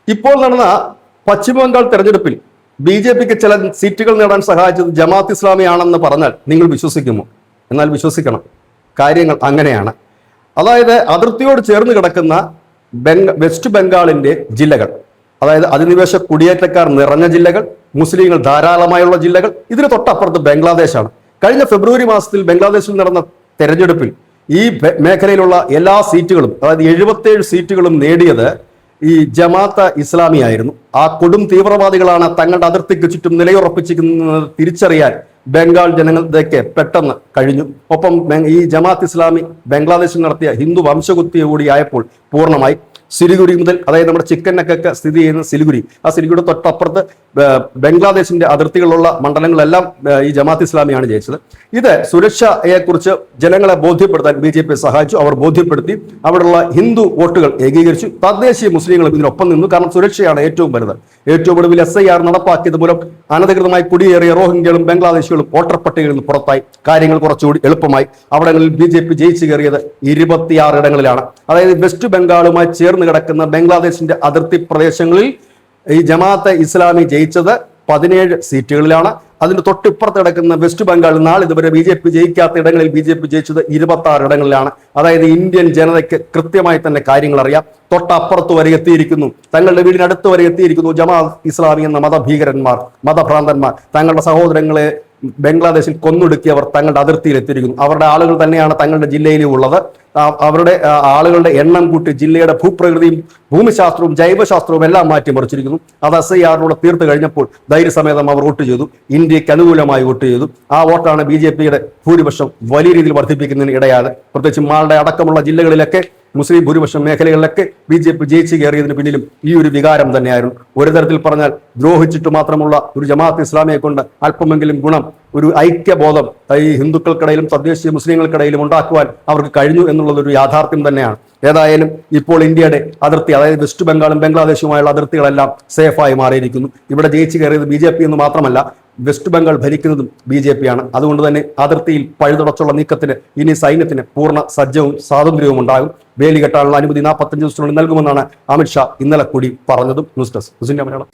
ഇപ്പോൾ നടന്ന പശ്ചിമബംഗാൾ തെരഞ്ഞെടുപ്പിൽ ബി.ജെ.പിക്ക് ചില സീറ്റുകൾ നേടാൻ സഹായിച്ചത് ജമാഅത്ത് ഇസ്ലാമിയാണെന്ന് പറഞ്ഞാൽ നിങ്ങൾ വിശ്വസിക്കുമോ? എന്നാൽ വിശ്വസിക്കണം, കാര്യങ്ങൾ അങ്ങനെയാണ്. അതായത് അതിർത്തിയോട് ചേർന്ന് കിടക്കുന്ന വെസ്റ്റ് ബംഗാളിന്റെ ജില്ലകൾ, അതായത് അധിനിവേശ കുടിയേറ്റക്കാർ നിറഞ്ഞ ജില്ലകൾ, മുസ്ലിങ്ങൾ ധാരാളമായുള്ള ജില്ലകൾ, ഇതിന് തൊട്ടപ്പുറത്ത് ബംഗ്ലാദേശാണ്. കഴിഞ്ഞ ഫെബ്രുവരി മാസത്തിൽ ബംഗ്ലാദേശിൽ നടന്ന തെരഞ്ഞെടുപ്പിൽ ഈ മേഖലയിലുള്ള എല്ലാ സീറ്റുകളും, അതായത് 77 സീറ്റുകളും നേടിയത് ഈ ജമാഅത്ത് ഇസ്ലാമി ആയിരുന്നു. ആ കൊടും തീവ്രവാദികളാണ് തങ്ങളുടെ അതിർത്തിക്ക് ചുറ്റും നിലയുറപ്പിച്ചിരിക്കുന്നത് തിരിച്ചറിയാൻ ബംഗാൾ ജനങ്ങൾക്ക് പെട്ടെന്ന് കഴിഞ്ഞു. ഒപ്പം ഈ ജമാഅത്ത് ഇസ്ലാമി ബംഗ്ലാദേശിൽ നടത്തിയ ഹിന്ദു വംശകുത്തിയ കൂടി ആയപ്പോൾ പൂർണ്ണമായി സിലിഗുരി മുതൽ, അതായത് നമ്മുടെ ചിക്കനൊക്കെ സ്ഥിതി ചെയ്യുന്ന സിലിഗുരി, ആ സിലിഗുരിയുടെ തൊട്ടപ്പുറത്ത് ബംഗ്ലാദേശിന്റെ അതിർത്തികളുള്ള മണ്ഡലങ്ങളെല്ലാം ഈ ജമാഅത്ത് ഇസ്ലാമിയാണ് ജയിച്ചത്. ഇത് സുരക്ഷയെക്കുറിച്ച് ജനങ്ങളെ ബോധ്യപ്പെടുത്താൻ ബി.ജെ.പി സഹായിച്ചു. അവർ ബോധ്യപ്പെടുത്തി അവിടെയുള്ള ഹിന്ദു വോട്ടുകൾ ഏകീകരിച്ചു. തദ്ദേശീയ മുസ്ലിങ്ങളും ഇതിനൊപ്പം നിന്നു. കാരണം സുരക്ഷയാണ് ഏറ്റവും വലുത്. ഏറ്റവും ഒടുവിൽ SIR നടപ്പാക്കിയത് മൂലം അനധികൃതമായി കുടിയേറിയ റോഹിംഗ്യകളും ബംഗ്ലാദേശികളും വോട്ടർ പട്ടികയിൽ നിന്ന് പുറത്തായി. കാര്യങ്ങൾ കുറച്ചുകൂടി എളുപ്പമായി. അവിടങ്ങളിൽ ബി.ജെ.പി ജയിച്ചു കയറിയത് 26 ഇടങ്ങളിലാണ്. അതായത് വെസ്റ്റ് ബംഗാളുമായി ചേർന്ന് കിടക്കുന്ന ബംഗ്ലാദേശിന്റെ അതിർത്തി പ്രദേശങ്ങളിൽ ഈ ജമാഅത്തെ ഇസ്ലാമി ജയിച്ചത് 17 സീറ്റുകളിലാണ്. അതിന് തൊട്ടിപ്പുറത്ത് കിടക്കുന്ന വെസ്റ്റ് ബംഗാൾ നാളിതുവരെ ബി.ജെ.പി ജയിക്കാത്ത ഇടങ്ങളിൽ ബി.ജെ.പി ജയിച്ചത് 26 ഇടങ്ങളിലാണ്. അതായത് ഇന്ത്യൻ ജനതയ്ക്ക് കൃത്യമായി തന്നെ കാര്യങ്ങൾ അറിയാം. തൊട്ടപ്പുറത്ത് വരെ എത്തിയിരിക്കുന്നു, തങ്ങളുടെ വീടിനടുത്ത് വരെ എത്തിയിരിക്കുന്നു ജമാഅത്ത് ഇസ്ലാമി എന്ന മതഭീകരന്മാർ, മതഭ്രാന്തന്മാർ. തങ്ങളുടെ സഹോദരങ്ങളെ ബംഗ്ലാദേശിൽ കൊന്നൊടുക്കിയവർ തങ്ങളുടെ അതിർത്തിയിൽ എത്തിയിരിക്കുന്നു. അവരുടെ ആളുകൾ തന്നെയാണ് തങ്ങളുടെ ജില്ലയിലും ഉള്ളത്. അവരുടെ ആളുകളുടെ എണ്ണം കൂട്ടി ജില്ലയുടെ ഭൂപ്രകൃതിയും ഭൂമിശാസ്ത്രവും ജൈവശാസ്ത്രവും എല്ലാം മാറ്റിമറിച്ചിരിക്കുന്നു. അത് SIR തീർത്ത് കഴിഞ്ഞപ്പോൾ ധൈര്യസമേതം അവർ വോട്ട് ചെയ്തു. ഇന്ത്യക്ക് അനുകൂലമായി വോട്ട് ചെയ്തു. ആ വോട്ടാണ് ബി.ജെ.പിയുടെ ഭൂരിപക്ഷം വലിയ രീതിയിൽ വർദ്ധിപ്പിക്കുന്നതിന് ഇടയായത്. പ്രത്യേകിച്ച് മാൾഡ അടക്കമുള്ള ജില്ലകളിലൊക്കെ, മുസ്ലിം ഭൂരിപക്ഷം മേഖലകളിലൊക്കെ ബി.ജെ.പി ജയിച്ചു കയറിയതിന് പിന്നിലും ഈ ഒരു വികാരം തന്നെയായിരുന്നു. ഒരു തരത്തിൽ പറഞ്ഞാൽ ദ്രോഹിച്ചിട്ട് മാത്രമുള്ള ഒരു ജമാഅത്ത് ഇസ്ലാമിയെ കൊണ്ട് അല്പമെങ്കിലും ഗുണം, ഒരു ഐക്യബോധം ഈ ഹിന്ദുക്കൾക്കിടയിലും തദ്ദേശീയ മുസ്ലിങ്ങൾക്കിടയിലും ഉണ്ടാക്കുവാൻ അവർക്ക് കഴിഞ്ഞു എന്നുള്ളതൊരു യാഥാർത്ഥ്യം തന്നെയാണ്. ഏതായാലും ഇപ്പോൾ ഇന്ത്യയുടെ അതിർത്തി, അതായത് വെസ്റ്റ് ബംഗാളും ബംഗ്ലാദേശുമായുള്ള അതിർത്തികളെല്ലാം സേഫായി മാറിയിരിക്കുന്നു. ഇവിടെ ജയിച്ചു കയറിയത് ബി.ജെ.പി എന്ന് മാത്രമല്ല, വെസ്റ്റ് ബംഗാൾ ഭരിക്കുന്നതും ബി.ജെ.പി ആണ്. അതുകൊണ്ട് തന്നെ അതിർത്തിയിൽ പഴുതുടച്ചുള്ള നീക്കത്തിന് ഇനി സൈന്യത്തിന് പൂർണ്ണ സജ്ജവും സ്വാതന്ത്ര്യവും ഉണ്ടാകും. വേലി കെട്ടാനുള്ള അനുമതി 45 ദിവസത്തിനുള്ളിൽ നൽകുമെന്നാണ് അമിത്ഷാ ഇന്നലെ കൂടി പറഞ്ഞതും. News desk, Malayalam.